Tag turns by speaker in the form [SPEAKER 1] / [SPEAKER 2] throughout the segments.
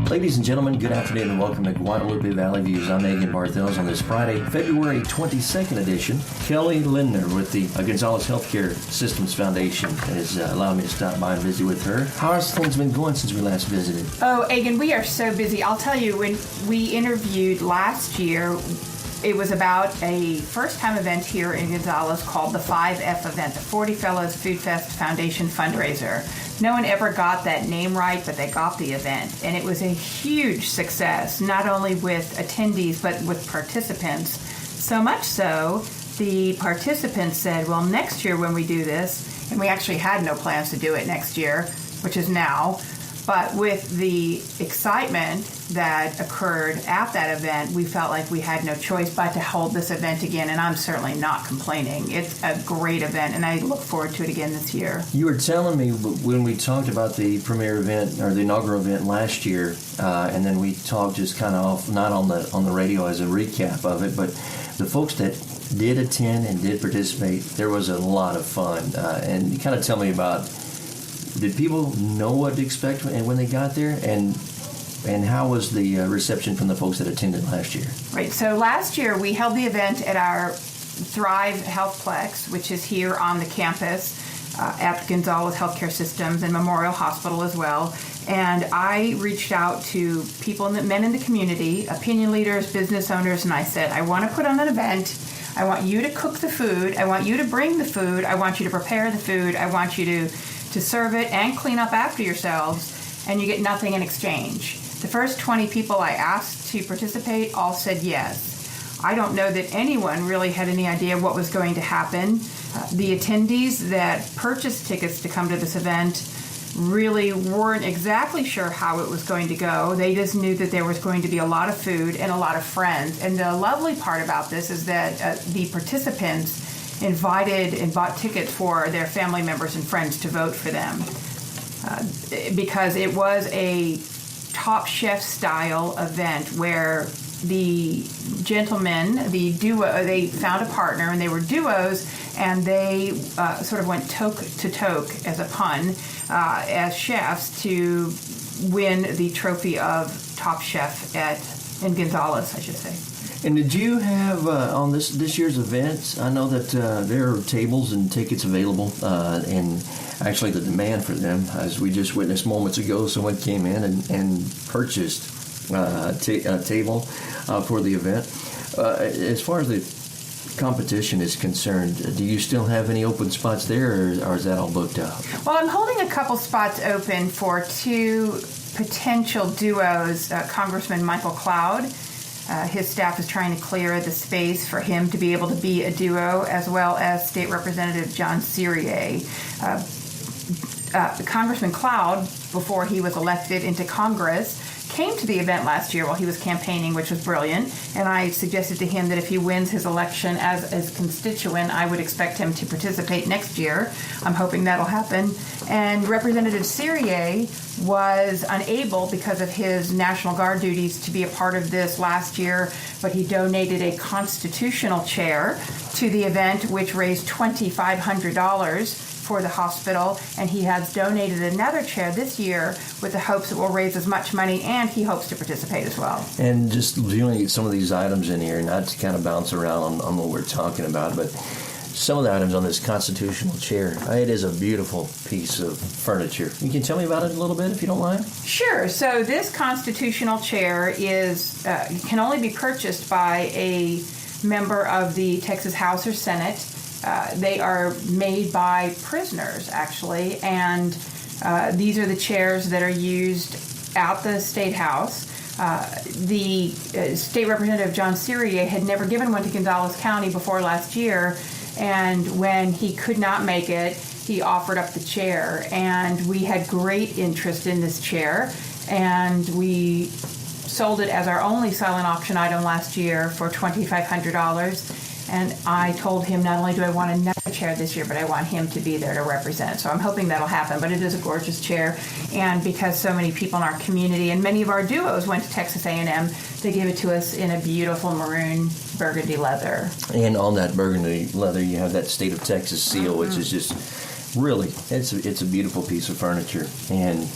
[SPEAKER 1] Ladies and gentlemen, good afternoon and welcome to Guadalupe Valley Views. I'm Megan Barthels on this Friday, February 22nd edition. Kelly Linder with the Gonzales Healthcare Systems Foundation has allowed me to stop by and visit with her. How has things been going since we last visited?
[SPEAKER 2] Oh, Egan, we are so busy. I'll tell you, when we interviewed last year, it was about a first-time event here in Gonzales called the 5F event, the 40 Fellows Food Fest Foundation fundraiser. No one ever got that name right, but they got the event. And it was a huge success, not only with attendees, but with participants. So much so, the participants said, well, next year when we do this, and we actually had no plans to do it next year, which is now, but with the excitement that occurred at that event, we felt like we had no choice but to hold this event again, and I'm certainly not complaining. It's a great event, and I look forward to it again this year.
[SPEAKER 1] You were telling me when we talked about the premier event, or the inaugural event last year, and then we talked just kind of off, not on the radio as a recap of it, but the folks that did attend and did participate, there was a lot of fun. And you kind of tell me about, did people know what to expect when they got there? And how was the reception from the folks that attended last year?
[SPEAKER 2] Right. So last year we held the event at our Thrive Healthplex, which is here on the campus at Gonzales Healthcare Systems and Memorial Hospital as well. And I reached out to people, men in the community, opinion leaders, business owners, and I said, I want to put on an event. I want you to cook the food. I want you to bring the food. I want you to prepare the food. I want you to serve it and clean up after yourselves, and you get nothing in exchange. The first 20 people I asked to participate all said yes. I don't know that anyone really had any idea what was going to happen. The attendees that purchased tickets to come to this event really weren't exactly sure how it was going to go. They just knew that there was going to be a lot of food and a lot of friends. And the lovely part about this is that the participants invited and bought tickets for their family members and friends to vote for them, because it was a Top Chef style event where the gentlemen, the duo, they found a partner and they were duos, and they sort of went toque to toque, as a pun, as chefs to win the trophy of Top Chef in Gonzales, I should say.
[SPEAKER 1] And did you have, on this year's event, I know that there are tables and tickets available, and actually the demand for them, as we just witnessed moments ago, someone came in and purchased a table for the event. As far as the competition is concerned, do you still have any open spots there, or is that all booked out?
[SPEAKER 2] Well, I'm holding a couple spots open for two potential duos, Congressman Michael Cloud. His staff is trying to clear the space for him to be able to be a duo, as well as State Representative John Cyrier. Congressman Cloud, before he was elected into Congress, came to the event last year while he was campaigning, which was brilliant, and I suggested to him that if he wins his election as a constituent, I would expect him to participate next year. I'm hoping that'll happen. And Representative Cyrier was unable, because of his National Guard duties, to be a part of this last year, but he donated a constitutional chair to the event, which raised $2,500 for the hospital, and he has donated another chair this year with the hopes it will raise as much money, and he hopes to participate as well.
[SPEAKER 1] And just dealing with some of these items in here, not to kind of bounce around on what we're talking about, but some of the items on this constitutional chair, it is a beautiful piece of furniture. You can tell me about it a little bit, if you don't mind?
[SPEAKER 2] Sure. So this constitutional chair can only be purchased by a member of the Texas House or Senate. They are made by prisoners, actually, and these are the chairs that are used at the State House. The State Representative John Cyrier had never given one to Gonzales County before last year, and when he could not make it, he offered up the chair, and we had great interest in this chair, and we sold it as our only silent auction item last year for $2,500. And I told him, not only do I want another chair this year, but I want him to be there to represent. So I'm hoping that'll happen. But it is a gorgeous chair. And because so many people in our community and many of our duos went to Texas A&M, they gave it to us in a beautiful maroon burgundy leather. And
[SPEAKER 1] on that burgundy leather, you have that State of Texas seal, which is just really, it's a beautiful piece of furniture. And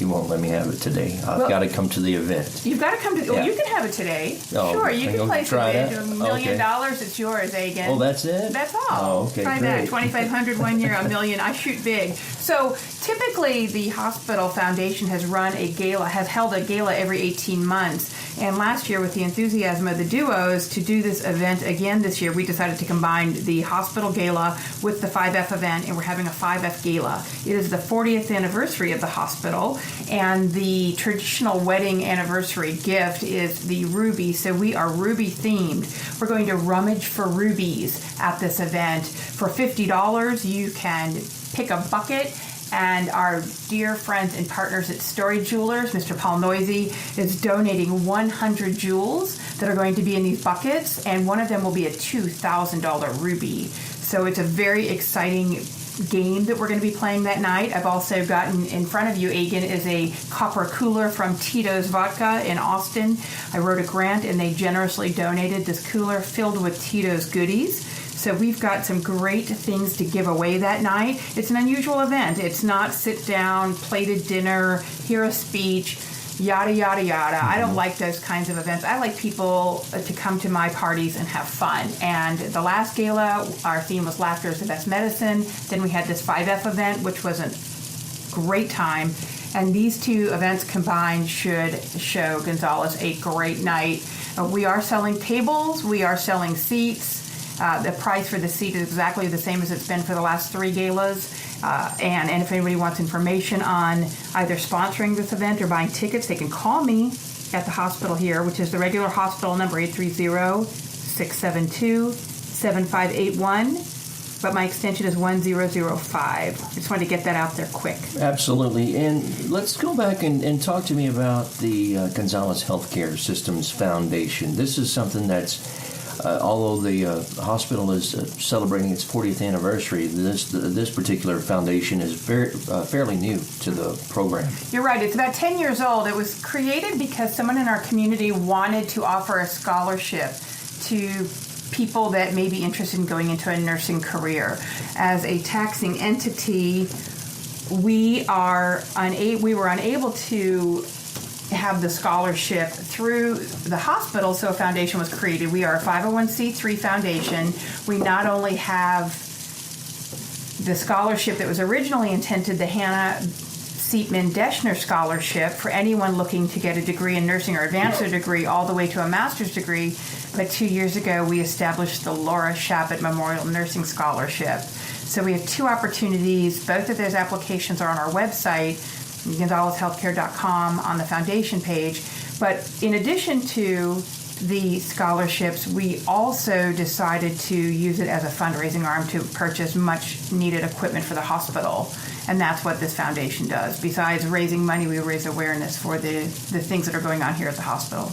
[SPEAKER 1] You won't let me have it today. I've got to come to the event.
[SPEAKER 2] You've got to come to.
[SPEAKER 1] Yeah.
[SPEAKER 2] Well, you can have it today.
[SPEAKER 1] Oh,
[SPEAKER 2] sure, you can place a bid. $1 million.
[SPEAKER 1] Okay.
[SPEAKER 2] It's yours, Agan.
[SPEAKER 1] Oh, that's it?
[SPEAKER 2] That's all.
[SPEAKER 1] Oh, okay,
[SPEAKER 2] Try
[SPEAKER 1] great.
[SPEAKER 2] that. 2,500 1 year, $1 million. I shoot big. So typically, the hospital foundation has held a gala every 18 months. And last year, with the enthusiasm of the duos to do this event again this year, we decided to combine the hospital gala with the 5F event, and we're having a 5F gala. It is the 40th anniversary of the hospital, and the traditional wedding anniversary gift is the ruby, so we are ruby themed. We're going to rummage for rubies at this event. For $50, you can pick a bucket, and our dear friends and partners at Story Jewelers, Mr. Paul Noisy, is donating 100 jewels that are going to be in these buckets, and one of them will be a $2,000 ruby. So it's a very exciting game that we're going to be playing that night. I've also gotten in front of you, Agan, is a copper cooler from Tito's Vodka in Austin. I wrote a grant, and they generously donated this cooler filled with Tito's goodies. So we've got some great things to give away that night. It's an unusual event. It's not sit down, plated dinner, hear a speech, yada, yada, yada. Mm-hmm. I don't like those kinds of events. I like people to come to my parties and have fun. And the last gala, our theme was Laughter is the Best Medicine. Then we had this 5F event, which was a great time. And these two events combined should show Gonzales a great night. We are selling tables. We are selling seats. The price for the seat is exactly the same as it's been for the last 3 galas. And if anybody wants information on either sponsoring this event or buying tickets, they can call me at the hospital here, which is the regular hospital number, 830-672-7581. But my extension is 1005. I just wanted to get that out there quick.
[SPEAKER 1] Absolutely. And let's go back and talk to me about the Gonzales Healthcare Systems Foundation. This is something that's although the hospital is celebrating its 40th anniversary, this particular foundation is fairly new to the program.
[SPEAKER 2] You're right. It's about 10 years old. It was created because someone in our community wanted to offer a scholarship to people that may be interested in going into a nursing career. As a taxing entity, we were unable to have the scholarship through the hospital, so a foundation was created. We are a 501c3 foundation. We not only have the scholarship that was originally intended, the Hannah Seatman Deschner Scholarship, for anyone looking to get a degree in nursing or advance their degree all the way to a master's degree. But 2 years ago, we established the Laura Shappett Memorial Nursing Scholarship. So we have 2 opportunities. Both of those applications are on our website, GonzalesHealthcare.com, on the foundation page. But in addition to the scholarships, we also decided to use it as a fundraising arm to purchase much needed equipment for the hospital. And that's what this foundation does. Besides raising money, we raise awareness for the things that are going on here at the hospital.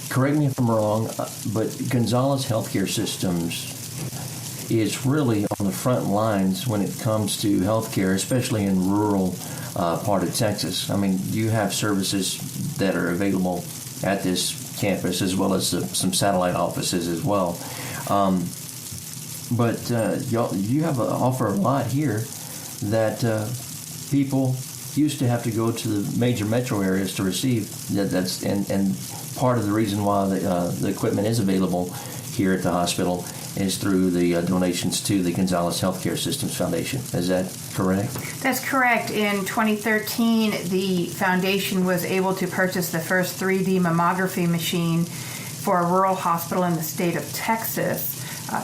[SPEAKER 1] Correct me if I'm wrong, but Gonzales Healthcare Systems is really on the front lines when it comes to healthcare, especially in rural part of Texas. I mean, you have services that are available at this campus as well as some satellite offices as well. But you have offer a lot here that people used to have to go to the major metro areas to receive. That's and part of the reason why the equipment is available here at the hospital is through the donations to the Gonzales Healthcare Systems Foundation. Is that correct?
[SPEAKER 2] That's correct. In 2013, the foundation was able to purchase the first 3D mammography machine for a rural hospital in the state of Texas.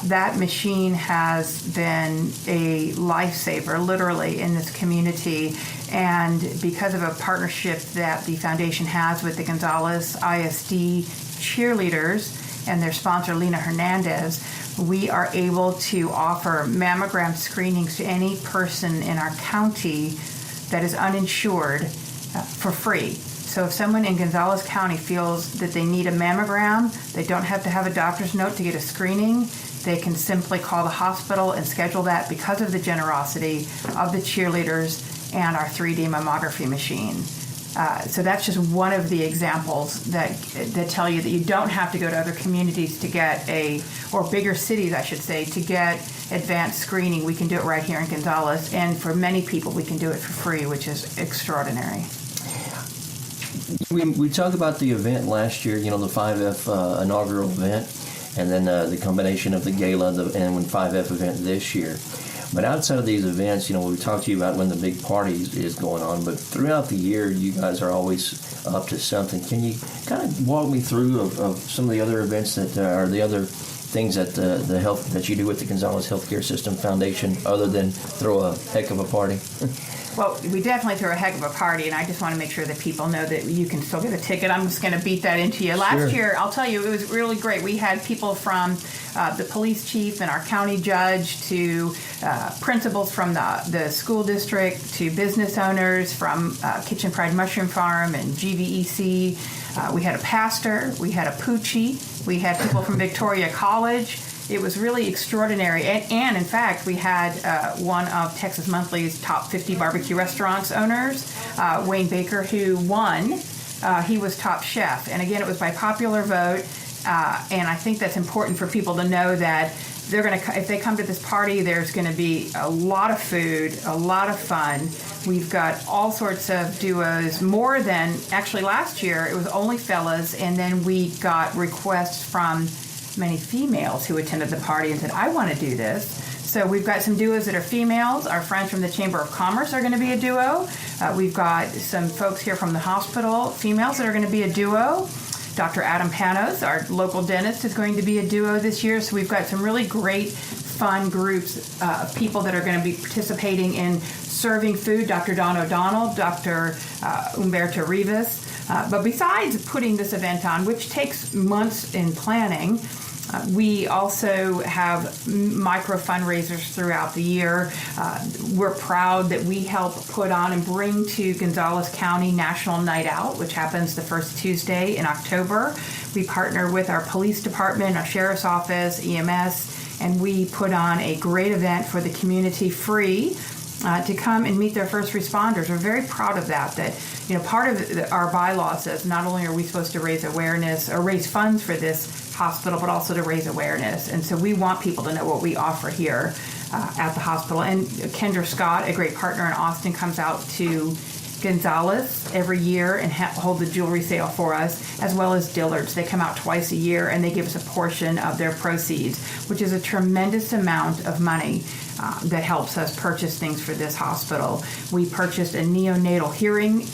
[SPEAKER 2] That machine has been a lifesaver, literally, in this community. And because of a partnership that the foundation has with the Gonzales ISD cheerleaders and their sponsor, Lena Hernandez, we are able to offer mammogram screenings to any person in our county that is uninsured for free. So if someone in Gonzales County feels that they need a mammogram, they don't have to have a doctor's note to get a screening. They can simply call the hospital and schedule that because of the generosity of the cheerleaders and our 3D mammography machine. So that's just one of the examples that tell you that you don't have to go to other communities to get or bigger cities, I should say, to get advanced screening. We can do it right here in Gonzales, and for many people, we can do it for free, which is extraordinary.
[SPEAKER 1] We talked about the event last year, the 5F inaugural event, and then the combination of the Gala and 5F event this year. But outside of these events, we talked to you about when the big party is going on, but throughout the year, you guys are always up to something. Can you kind of walk me through of some of the other events that are the other things that the health that you do with the Gonzales Healthcare System Foundation, other than throw a heck of a party?
[SPEAKER 2] Well, we definitely throw a heck of a party, and I just want to make sure that people know that you can still get a ticket. I'm just going to beat that into you. Last year, I'll tell you, it was really great. We had people from the police chief and our county judge to principals from the school district to business owners from Kitchen Fried Mushroom Farm and GVEC. We had a pastor. We had a Poochie. We had people from Victoria College. It was really extraordinary. And in fact, we had one of Texas Monthly's top 50 barbecue restaurants owners, Wayne Baker, who won. He was top chef. And again, it was by popular vote. And I think that's important for people to know that they're going to, if they come to this party, there's going to be a lot of food, a lot of fun. We've got all sorts of duos, more than, actually last year, it was only fellas. And then we got requests from many females who attended the party and said, I want to do this. So we've got some duos that are females. Our friends from the Chamber of Commerce are going to be a duo. We've got some folks here from the hospital, females, that are going to be a duo. Dr. Adam Panos, our local dentist, is going to be a duo this year. So we've got some really great, fun groups of people that are going to be participating in serving food. Dr. Don O'Donnell, Dr. Humberto Rivas. But besides putting this event on, which takes months in planning, we also have micro fundraisers throughout the year. We're proud that we help put on and bring to Gonzales County National Night Out, which happens the first Tuesday in October. We partner with our police department, our sheriff's office, EMS, and we put on a great event for the community free to come and meet their first responders. We're very proud of that. Part of our bylaw says not only are we supposed to raise awareness or raise funds for this hospital, but also to raise awareness. And so we want people to know what we offer here at the hospital. And Kendra Scott, a great partner in Austin, comes out to Gonzales every year and hold the jewelry sale for us, as well as Dillard's. They come out twice a year and they give us a portion of their proceeds, which is a tremendous amount of money that helps us purchase things for this hospital. We purchased a neonatal hearing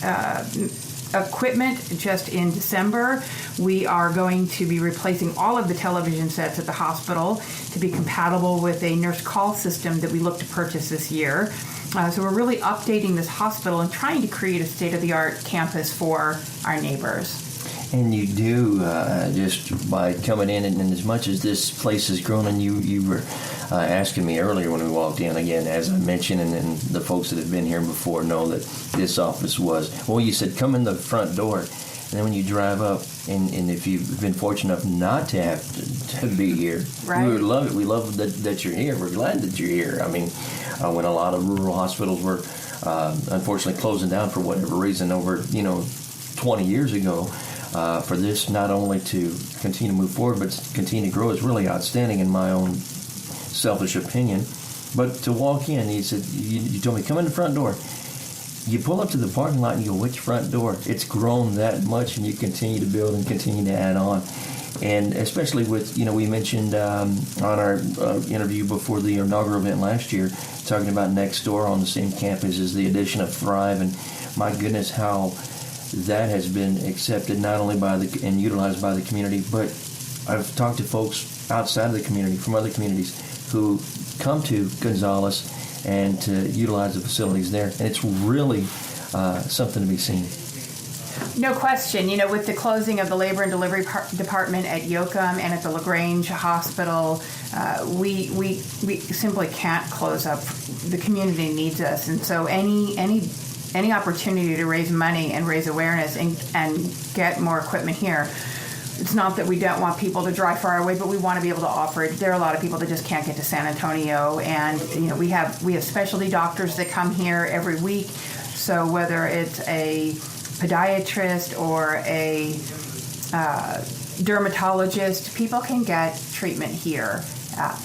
[SPEAKER 2] equipment just in December. We are going to be replacing all of the television sets at the hospital to be compatible with a nurse call system that we look to purchase this year. So we're really updating this hospital and trying to create a state-of-the-art campus for our neighbors.
[SPEAKER 1] And you do, just by coming in, and as much as this place has grown, and you were asking me earlier when we walked in, again, as I mentioned, and the folks that have been here before know that this office was, well, you said come in the front door, and then when you drive up, and if you've been fortunate enough not to have to be here,
[SPEAKER 2] right.
[SPEAKER 1] We would love it. We love that you're here. We're glad that you're here. I mean, when a lot of rural hospitals were unfortunately closing down for whatever reason over, 20 years ago, for this not only to continue to move forward but to continue to grow is really outstanding in my own selfish opinion. But to walk in, he said, you told me, come in the front door. You pull up to the parking lot and you go, which front door? It's grown that much, and you continue to build and continue to add on. And especially with, we mentioned on our interview before the inaugural event last year, talking about next door on the same campus is the addition of Thrive. And my goodness, how that has been accepted not only by and utilized by the community, but I've talked to folks outside of the community, from other communities, who come to Gonzales and to utilize the facilities there. And it's really something to be seen.
[SPEAKER 2] No question. With the closing of the labor and delivery department at Yoakum and at the LaGrange Hospital, we simply can't close up. The community needs us. And so any opportunity to raise money and raise awareness and get more equipment here. It's not that we don't want people to drive far away, but we want to be able to offer it. There are a lot of people that just can't get to San Antonio, and we have specialty doctors that come here every week. So whether it's a podiatrist or a dermatologist, people can get treatment here.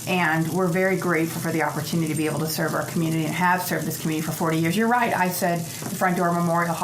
[SPEAKER 2] And we're very grateful for the opportunity to be able to serve our community and have served this community for 40 years. You're right, I said the front door Memorial